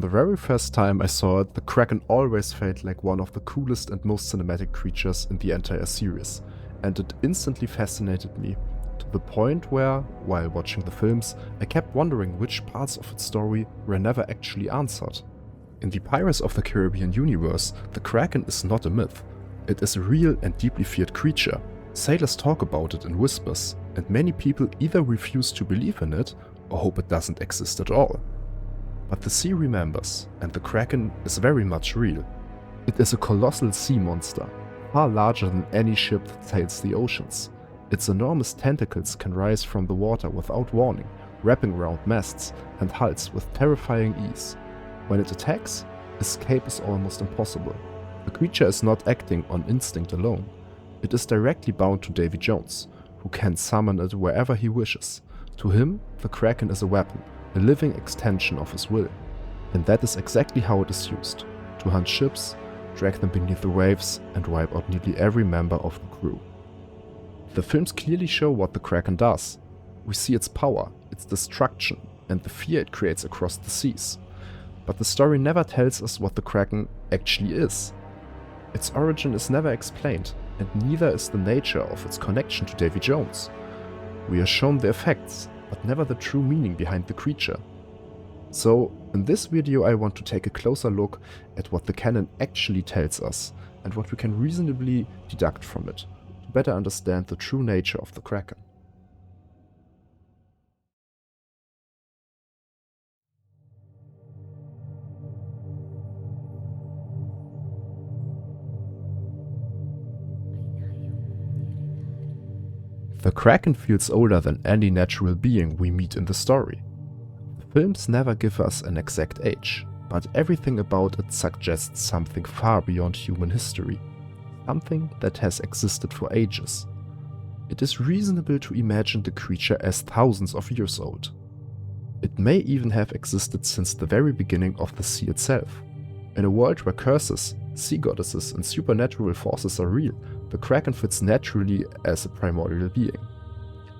the very first time I saw it, the Kraken always felt like one of the coolest and most cinematic creatures in the entire series, and it instantly fascinated me, to the point where, while watching the films, I kept wondering which parts of its story were never actually answered. In the Pirates of the Caribbean universe, the Kraken is not a myth. It is a real and deeply feared creature. Sailors talk about it in whispers, and many people either refuse to believe in it or hope it doesn't exist at all. But the sea remembers, and the Kraken is very much real. It is a colossal sea monster, far larger than any ship that sails the oceans. Its enormous tentacles can rise from the water without warning, wrapping around masts and hulls with terrifying ease. When it attacks, escape is almost impossible. The creature is not acting on instinct alone. It is directly bound to Davy Jones, who can summon it wherever he wishes. To him, the Kraken is a weapon, a living extension of his will. And that is exactly how it is used, to hunt ships, drag them beneath the waves, and wipe out nearly every member of the crew. The films clearly show what the Kraken does. We see its power, its destruction, and the fear it creates across the seas. But the story never tells us what the Kraken actually is. Its origin is never explained, and neither is the nature of its connection to Davy Jones. We are shown the effects, but never the true meaning behind the creature. So, in this video I want to take a closer look at what the canon actually tells us, and what we can reasonably deduct from it, to better understand the true nature of the Kraken. The Kraken feels older than any natural being we meet in the story. The films never give us an exact age, but everything about it suggests something far beyond human history, something that has existed for ages. It is reasonable to imagine the creature as thousands of years old. It may even have existed since the very beginning of the sea itself. In a world where curses, sea goddesses and supernatural forces are real, the Kraken fits naturally as a primordial being.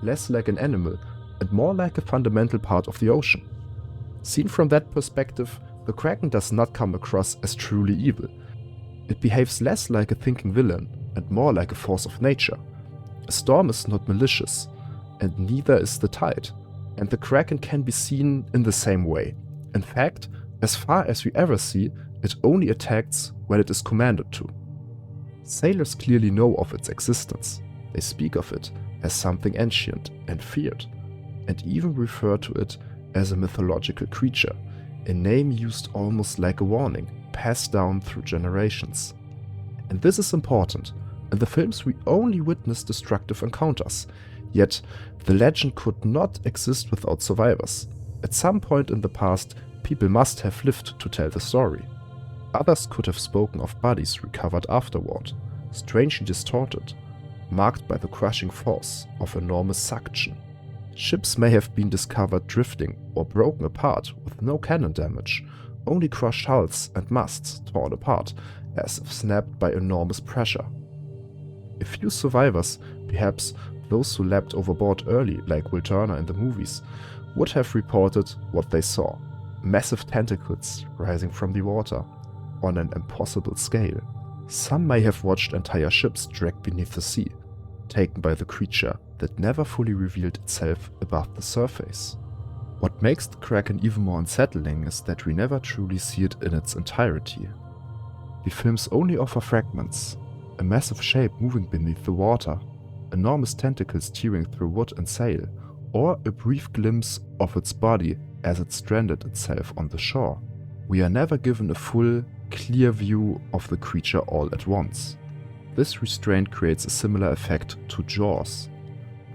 Less like an animal and more like a fundamental part of the ocean. Seen from that perspective, the Kraken does not come across as truly evil. It behaves less like a thinking villain and more like a force of nature. A storm is not malicious, and neither is the tide, and the Kraken can be seen in the same way. In fact, as far as we ever see, it only attacks when it is commanded to. Sailors clearly know of its existence. They speak of it as something ancient and feared, and even refer to it as a mythological creature, a name used almost like a warning, passed down through generations. And this is important. In the films we only witness destructive encounters, yet the legend could not exist without survivors. At some point in the past, people must have lived to tell the story. Others could have spoken of bodies recovered afterward, strangely distorted, marked by the crushing force of enormous suction. Ships may have been discovered drifting or broken apart with no cannon damage, only crushed hulls and masts torn apart as if snapped by enormous pressure. A few survivors, perhaps those who leapt overboard early like Will Turner in the movies, would have reported what they saw: massive tentacles rising from the water on an impossible scale. Some may have watched entire ships dragged beneath the sea, taken by the creature that never fully revealed itself above the surface. What makes the Kraken even more unsettling is that we never truly see it in its entirety. The films only offer fragments: a massive shape moving beneath the water, enormous tentacles tearing through wood and sail, or a brief glimpse of its body as it stranded itself on the shore. We are never given a full, clear view of the creature all at once. This restraint creates a similar effect to Jaws.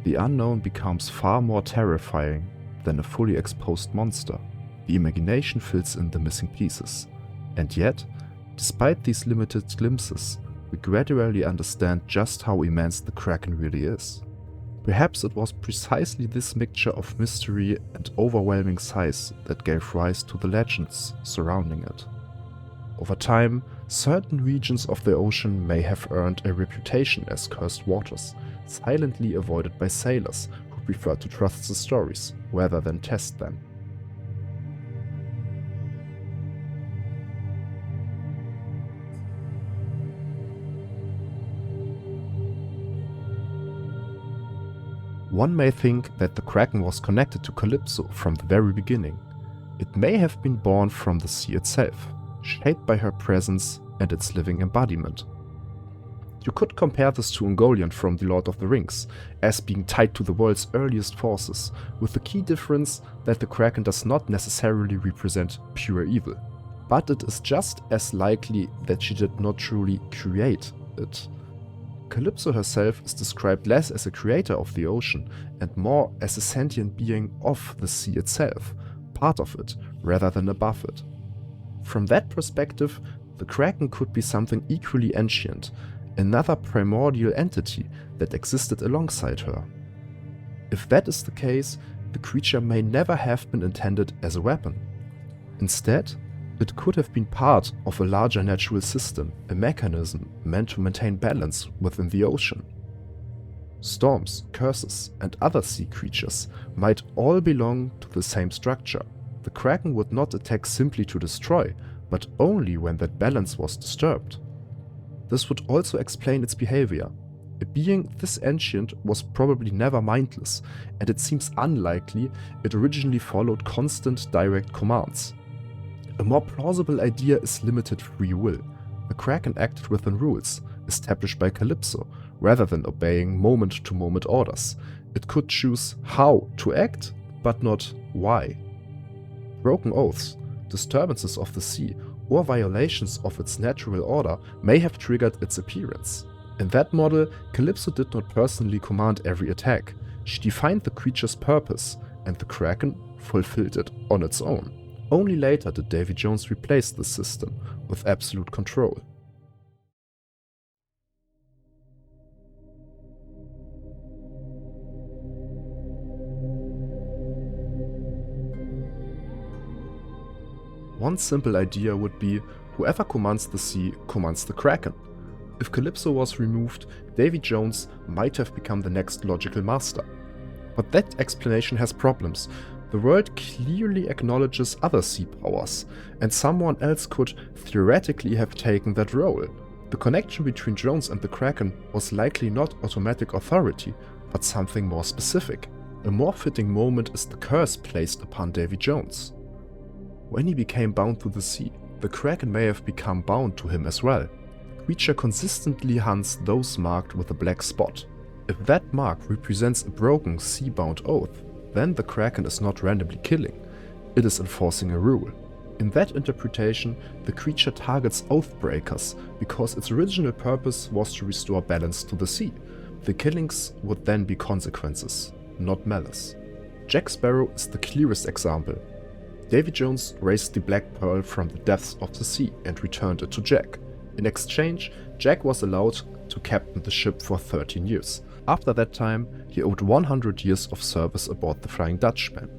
The unknown becomes far more terrifying than a fully exposed monster. The imagination fills in the missing pieces. And yet, despite these limited glimpses, we gradually understand just how immense the Kraken really is. Perhaps it was precisely this mixture of mystery and overwhelming size that gave rise to the legends surrounding it. Over time, certain regions of the ocean may have earned a reputation as cursed waters, silently avoided by sailors who prefer to trust the stories rather than test them. One may think that the Kraken was connected to Calypso from the very beginning. It may have been born from the sea itself, shaped by her presence and its living embodiment. You could compare this to Ungoliant from The Lord of the Rings, as being tied to the world's earliest forces, with the key difference that the Kraken does not necessarily represent pure evil. But it is just as likely that she did not truly create it. Calypso herself is described less as a creator of the ocean and more as a sentient being of the sea itself, part of it, rather than above it. From that perspective, the Kraken could be something equally ancient, another primordial entity that existed alongside her. If that is the case, the creature may never have been intended as a weapon. Instead, it could have been part of a larger natural system, a mechanism meant to maintain balance within the ocean. Storms, curses, and other sea creatures might all belong to the same structure. The Kraken would not attack simply to destroy, but only when that balance was disturbed. This would also explain its behavior. A being this ancient was probably never mindless, and it seems unlikely it originally followed constant direct commands. A more plausible idea is limited free will. The Kraken acted within rules, established by Calypso, rather than obeying moment-to-moment orders. It could choose how to act, but not why. Broken oaths, disturbances of the sea, or violations of its natural order may have triggered its appearance. In that model, Calypso did not personally command every attack. She defined the creature's purpose, and the Kraken fulfilled it on its own. Only later did Davy Jones replace this system with absolute control. One simple idea would be, whoever commands the sea commands the Kraken. If Calypso was removed, Davy Jones might have become the next logical master. But that explanation has problems. The world clearly acknowledges other sea powers, and someone else could theoretically have taken that role. The connection between Jones and the Kraken was likely not automatic authority, but something more specific. A more fitting moment is the curse placed upon Davy Jones. When he became bound to the sea, the Kraken may have become bound to him as well. The creature consistently hunts those marked with a black spot. If that mark represents a broken sea-bound oath, then the Kraken is not randomly killing, it is enforcing a rule. In that interpretation, the creature targets oath-breakers because its original purpose was to restore balance to the sea. The killings would then be consequences, not malice. Jack Sparrow is the clearest example. Davy Jones raised the Black Pearl from the depths of the sea and returned it to Jack. In exchange, Jack was allowed to captain the ship for 13 years. After that time, he owed 100 years of service aboard the Flying Dutchman.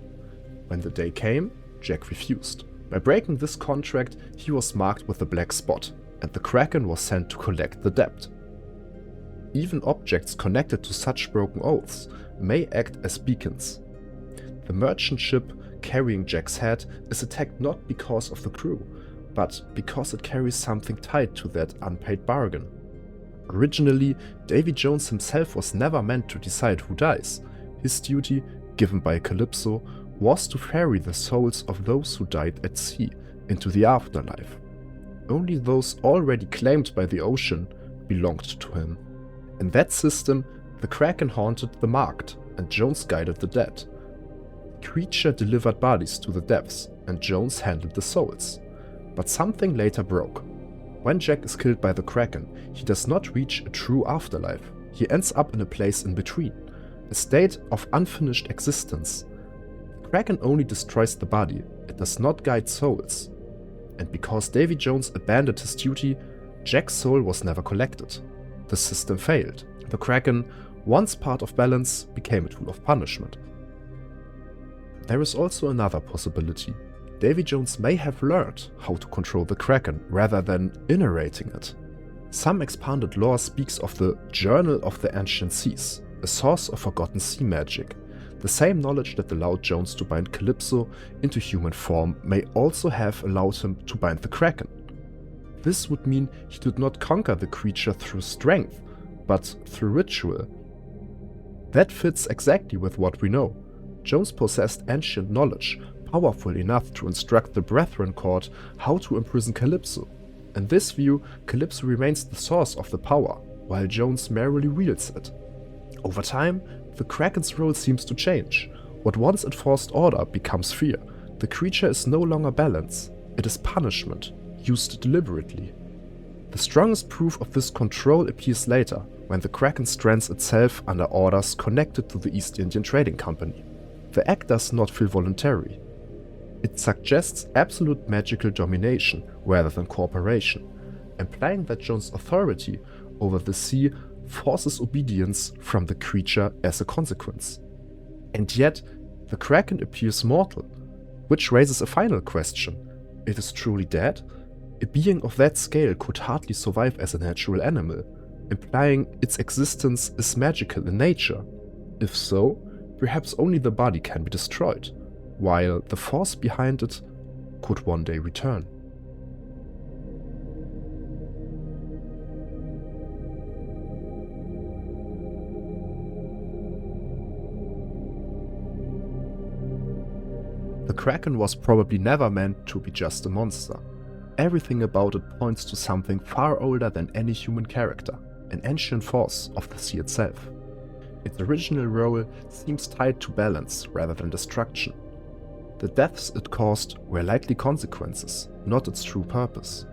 When the day came, Jack refused. By breaking this contract, he was marked with a black spot, and the Kraken was sent to collect the debt. Even objects connected to such broken oaths may act as beacons. The merchant ship carrying Jack's head is attacked not because of the crew, but because it carries something tied to that unpaid bargain. Originally, Davy Jones himself was never meant to decide who dies. His duty, given by Calypso, was to ferry the souls of those who died at sea into the afterlife. Only those already claimed by the ocean belonged to him. In that system, the Kraken haunted the marked, and Jones guided the dead. The creature delivered bodies to the depths, and Jones handled the souls. But something later broke. When Jack is killed by the Kraken, he does not reach a true afterlife. He ends up in a place in between, a state of unfinished existence. The Kraken only destroys the body, it does not guide souls. And because Davy Jones abandoned his duty, Jack's soul was never collected. The system failed. The Kraken, once part of balance, became a tool of punishment. There is also another possibility. Davy Jones may have learned how to control the Kraken rather than inheriting it. Some expanded lore speaks of the Journal of the Ancient Seas, a source of forgotten sea magic. The same knowledge that allowed Jones to bind Calypso into human form may also have allowed him to bind the Kraken. This would mean he did not conquer the creature through strength, but through ritual. That fits exactly with what we know. Jones possessed ancient knowledge, powerful enough to instruct the Brethren Court how to imprison Calypso. In this view, Calypso remains the source of the power, while Jones merely wields it. Over time, the Kraken's role seems to change. What once enforced order becomes fear. The creature is no longer balance, it is punishment, used deliberately. The strongest proof of this control appears later, when the Kraken strands itself under orders connected to the East Indian Trading Company. The act does not feel voluntary. It suggests absolute magical domination rather than cooperation, implying that Jones' authority over the sea forces obedience from the creature as a consequence. And yet, the Kraken appears mortal, which raises a final question. It is truly dead? A being of that scale could hardly survive as a natural animal, implying its existence is magical in nature. If so, perhaps only the body can be destroyed, while the force behind it could one day return. The Kraken was probably never meant to be just a monster. Everything about it points to something far older than any human character, an ancient force of the sea itself. Its original role seems tied to balance rather than destruction. The deaths it caused were likely consequences, not its true purpose.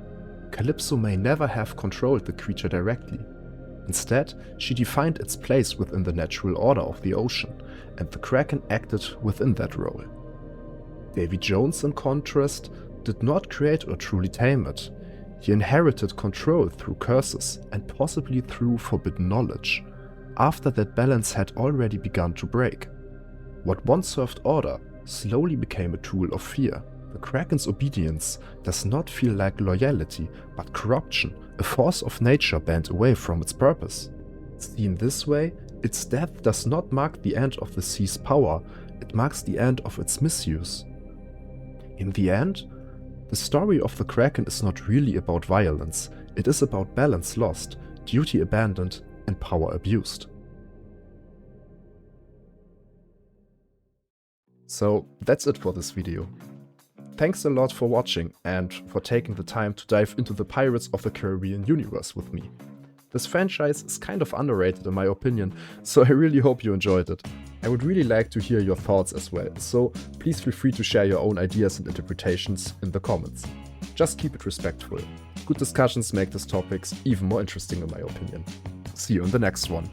Calypso may never have controlled the creature directly. Instead, she defined its place within the natural order of the ocean, and the Kraken acted within that role. Davy Jones, in contrast, did not create or truly tame it. He inherited control through curses and possibly through forbidden knowledge, after that balance had already begun to break. What once served order slowly became a tool of fear. The Kraken's obedience does not feel like loyalty, but corruption, a force of nature bent away from its purpose. Seen this way, its death does not mark the end of the sea's power, it marks the end of its misuse. In the end, the story of the Kraken is not really about violence, it is about balance lost, duty abandoned, and power abused. So that's it for this video. Thanks a lot for watching and for taking the time to dive into the Pirates of the Caribbean universe with me. This franchise is kind of underrated in my opinion, so I really hope you enjoyed it. I would really like to hear your thoughts as well, so please feel free to share your own ideas and interpretations in the comments. Just keep it respectful. Good discussions make these topics even more interesting in my opinion. See you in the next one.